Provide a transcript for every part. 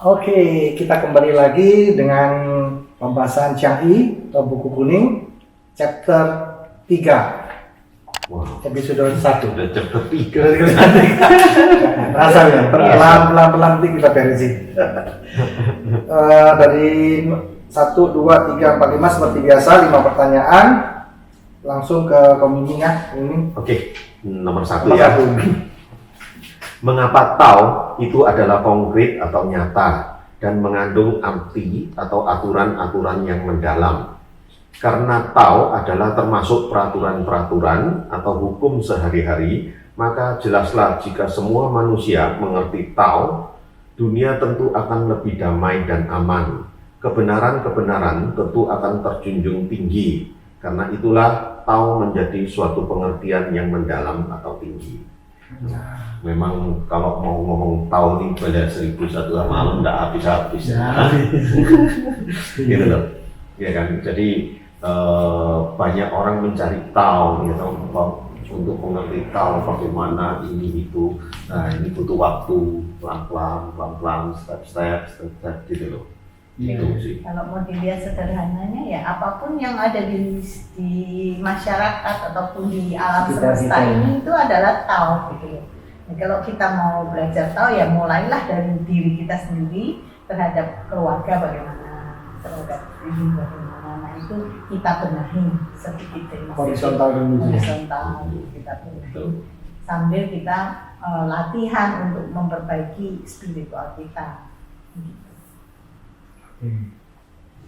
Oke, kita kembali lagi dengan pembahasan Qiang atau buku kuning chapter 3. Wow. Episode 1. Udah chapter 3. Rasa ya, pelan-pelan nanti kita beresin. Dari 1, 2, 3, 4, 5 seperti biasa 5 pertanyaan. Langsung ke komisi ya. Oke, nomor 1 ya. Mengapa Tao itu adalah konkret atau nyata dan mengandung arti atau aturan-aturan yang mendalam? Karena Tao adalah termasuk peraturan-peraturan atau hukum sehari-hari, maka jelaslah jika semua manusia mengerti Tao, dunia tentu akan lebih damai dan aman. Kebenaran-kebenaran tentu akan terjunjung tinggi, karena itulah Tao menjadi suatu pengertian yang mendalam atau tinggi. Memang kalau mau ngomong Tao ini pada 1001 malam nggak habis-habis. Gitu loh. Ya kan, jadi banyak orang mencari Tao gitu, untuk mengerti Tao bagaimana ini itu. Nah, ini butuh waktu, pelan-pelan, step gitu loh. Gitu sih. Kalau mau dilihat sederhananya ya apapun yang ada di masyarakat ataupun di alam semesta ini itu adalah Tao gitu ya. Nah, kalau kita mau belajar Tao ya mulailah dari diri kita sendiri terhadap keluarga bagaimana, terhadap diri bagaimana. Nah itu kita benahi sedikit demi Horizontal kita benahi sambil kita latihan untuk memperbaiki spiritual kita.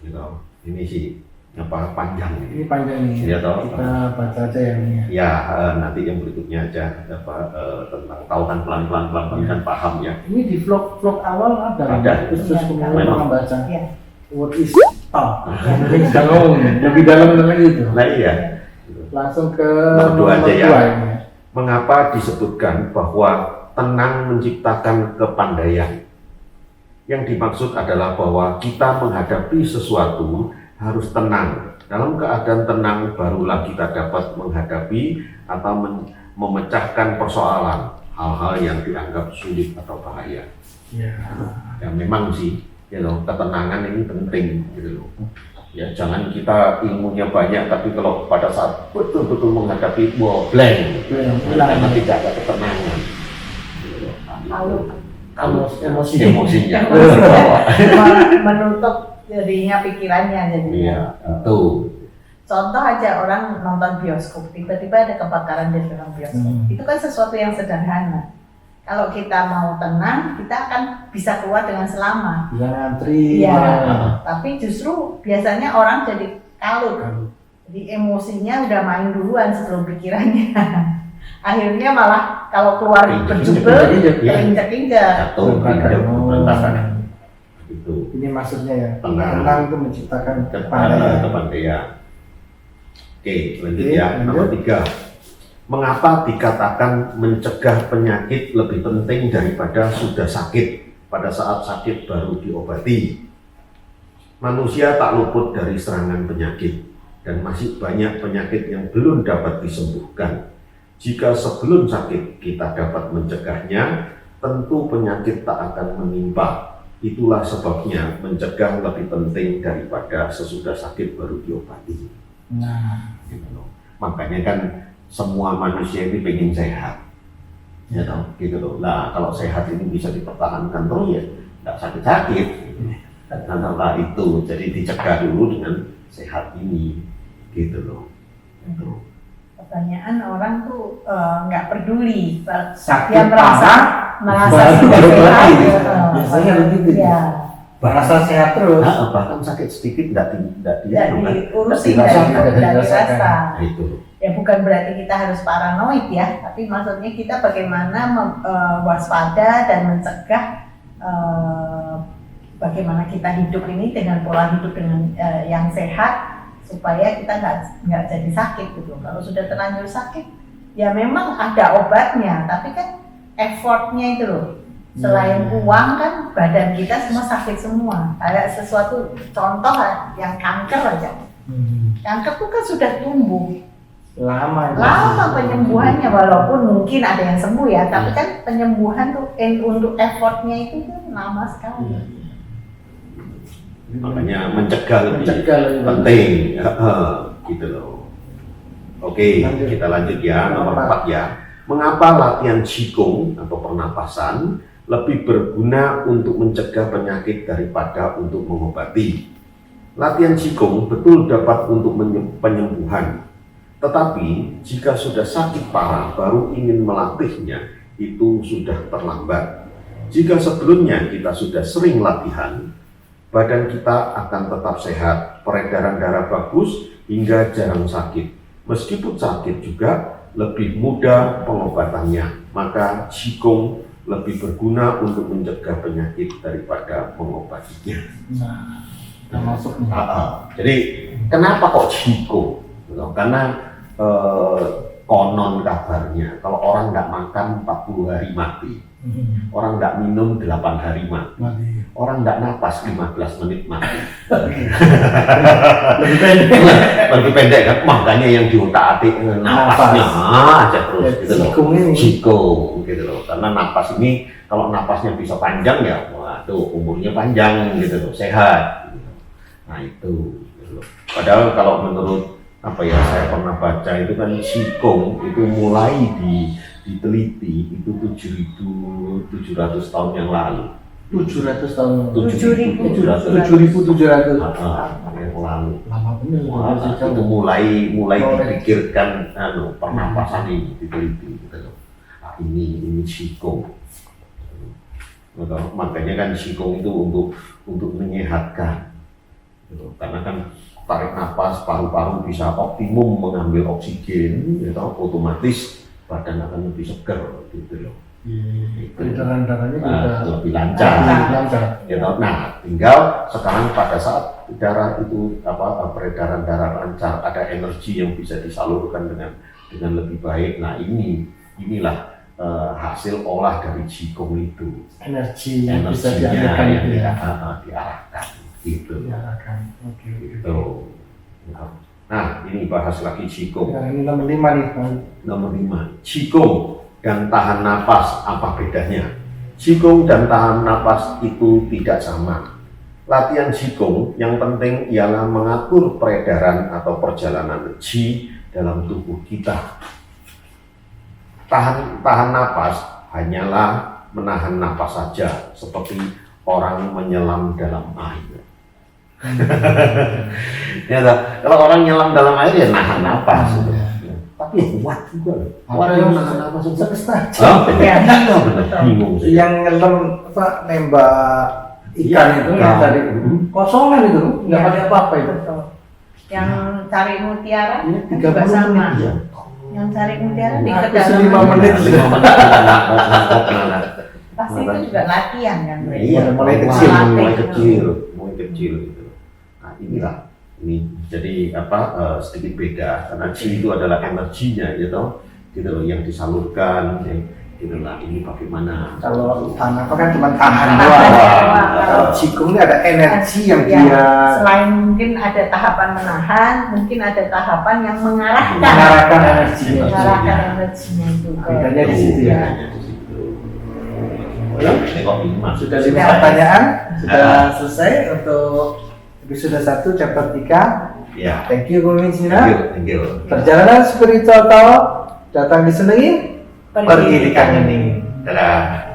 Gitu. Ini sih apa panjang ini. Ini panjang nih. Ya, toh. Kita baca aja yang ini. Ya, nanti yang berikutnya aja tentang Tahu kan pelan-pelan kan paham ya. Ini di vlog awal ada. Terus kemudian orang baca. Ya. What is Tao? Lebih dalam lagi itu. Nah iya. Langsung ke nomor 2 aja ya. Ini. Mengapa disebutkan bahwa tenang menciptakan kepandaian? Yang dimaksud adalah bahwa kita menghadapi sesuatu harus tenang. Dalam keadaan tenang barulah kita dapat menghadapi atau memecahkan persoalan, hal-hal yang dianggap sulit atau bahaya. Ya memang sih, ketenangan ini penting gitu loh. Ya jangan kita ilmunya banyak tapi kalau pada saat betul-betul menghadapi blank, karena tidak ada ketenangan. Emosinya menutup dirinya, pikirannya jadi. Iya, itu. Contoh aja orang nonton bioskop, tiba-tiba ada kebakaran di dalam bioskop. Itu kan sesuatu yang sederhana. Kalau kita mau tenang, kita akan bisa keluar dengan selamat. Bisa ngantri. Iya. Tapi justru biasanya orang jadi kalut. Jadi emosinya udah main duluan sebelum pikirannya. Akhirnya malah kalau keluar berjubel, terinjak-injak. Itu. Ini maksudnya ya. Tenang itu menciptakan kepandaian. Oke, lanjut ya. Nomor 3. Mengapa dikatakan mencegah penyakit lebih penting daripada sudah sakit? Pada saat sakit baru diobati. Manusia tak luput dari serangan penyakit dan masih banyak penyakit yang belum dapat disembuhkan. Jika sebelum sakit kita dapat mencegahnya, tentu penyakit tak akan menimpa. Itulah sebabnya mencegah lebih penting daripada sesudah sakit baru diobati. Nah, gitu. Makanya kan semua manusia ini pengen sehat, ya toh, gitu loh. Nah kalau sehat ini bisa dipertahankan terus ya, nggak sakit-sakit. Karena itu jadi dicegah dulu dengan sehat ini, gitu loh. Gitu. Kebanyakan orang tuh nggak peduli, sakit dia merasa sudah sehat. Biasanya begitu. Ya. Merasa sehat terus. Bahkan sakit sedikit tidak diurusin, tidak dirasa. Itu. Ya bukan berarti kita harus paranoid ya, tapi maksudnya kita bagaimana waspada dan mencegah bagaimana kita hidup ini dengan pola hidup dengan yang sehat supaya kita nggak jadi sakit gitu. Kalau sudah terlanjur sakit, ya memang ada obatnya, tapi kan effortnya itu loh. Selain uang kan badan kita semua sakit semua. Kayak sesuatu contoh yang kanker aja. Kanker tuh kan sudah tumbuh. Lama penyembuhannya, walaupun mungkin ada yang sembuh ya, tapi kan penyembuhan tuh untuk effortnya itu kan lama sekali. Makanya mencegah lebih penting, gitu loh. Oke, kita lanjut ya, nomor 4 ya. Mengapa latihan Qigong atau pernapasan lebih berguna untuk mencegah penyakit daripada untuk mengobati? Latihan Qigong betul dapat untuk penyembuhan, tetapi jika sudah sakit parah baru ingin melatihnya, itu sudah terlambat. Jika sebelumnya kita sudah sering latihan, badan kita akan tetap sehat, peredaran darah bagus, hingga jarang sakit. Meskipun sakit juga, lebih mudah pengobatannya. Maka Qigong lebih berguna untuk mencegah penyakit daripada mengobatinya. Nah, kita masuk nih. Jadi kenapa kok Qigong? Karena konon kabarnya kalau orang nggak makan 40 hari mati, orang nggak minum 8 hari mati, orang nggak napas 15 menit mati. Lebih pendek kan, makanya yang diotak-atik napasnya aja terus gitu loh. Qigong gitu loh. Karena napas ini kalau napasnya bisa panjang ya, waduh umurnya panjang gitu loh, sehat. Nah itu gitu loh. Padahal kalau menurut saya pernah baca itu kan Qigong itu mulai diteliti itu 7.700 tahun yang lalu. 700 tahun. 7.700. 7.700. Yang lalu. Lama benar. Itu mulai dipikirkan pernapasan ini diteliti gitu loh. Nah, ini Qigong. Makanya kan Qigong itu untuk menyehatkan. Gitu. Karena kan tarik napas, paru-paru bisa optimum mengambil oksigen, gitu, otomatis badan akan lebih segar, gitu loh. Peredaran darahnya juga lebih lancar. Gitu. Nah, tinggal sekarang pada saat darah itu peredaran darah lancar, ada energi yang bisa disalurkan dengan lebih baik. Nah, inilah hasil olah dari Qigong itu. Energinya bisa diarahkan yang diarahkan. Gitu. Oke. Gitu. Nah, ini bahas lagi Qigong. Ini nomor 5 nih. Nomor 5, Qigong dan tahan napas, apa bedanya? Qigong dan tahan napas itu tidak sama. Latihan Qigong yang penting ialah mengatur peredaran atau perjalanan Qi dalam tubuh kita. Tahan napas hanyalah menahan napas saja, seperti orang menyelam dalam air. Ya, kalau orang nyelam dalam air ya nahan napas, tapi kuat juga loh. Kuat yang nahan napas itu. Bingung sih. Yang nyelam nembak ikan itu yang tadi kosongan itu nggak pakai apa-apa itu. Yang cari mutiara Ini juga 30 sama. menit ya. Yang cari mutiara di Aku kedalaman 5 menit. 5 menit pasti itu juga latihan kan, Bre? Iya, mulai kecil gitu. Nah, ini jadi sedikit beda karena Qi itu adalah energinya gitu loh yang disalurkan gitu lah. Ini bagaimana? Kalau tahan apa kan cuma tahan doang. Kalau Qigong ini ada energi yang Ya, dia selain mungkin ada tahapan menahan, mungkin ada tahapan yang mengarahkan mengarahkan energinya itu ke bedanya di situ ya. Sudah 5 pertanyaan, sudah selesai untuk episode 1 chapter 3. Ya. Thank you Bung Winsina. Thank you. Perjalanan spiritual Tao datang disenangi, pergi di kangening. Dadah.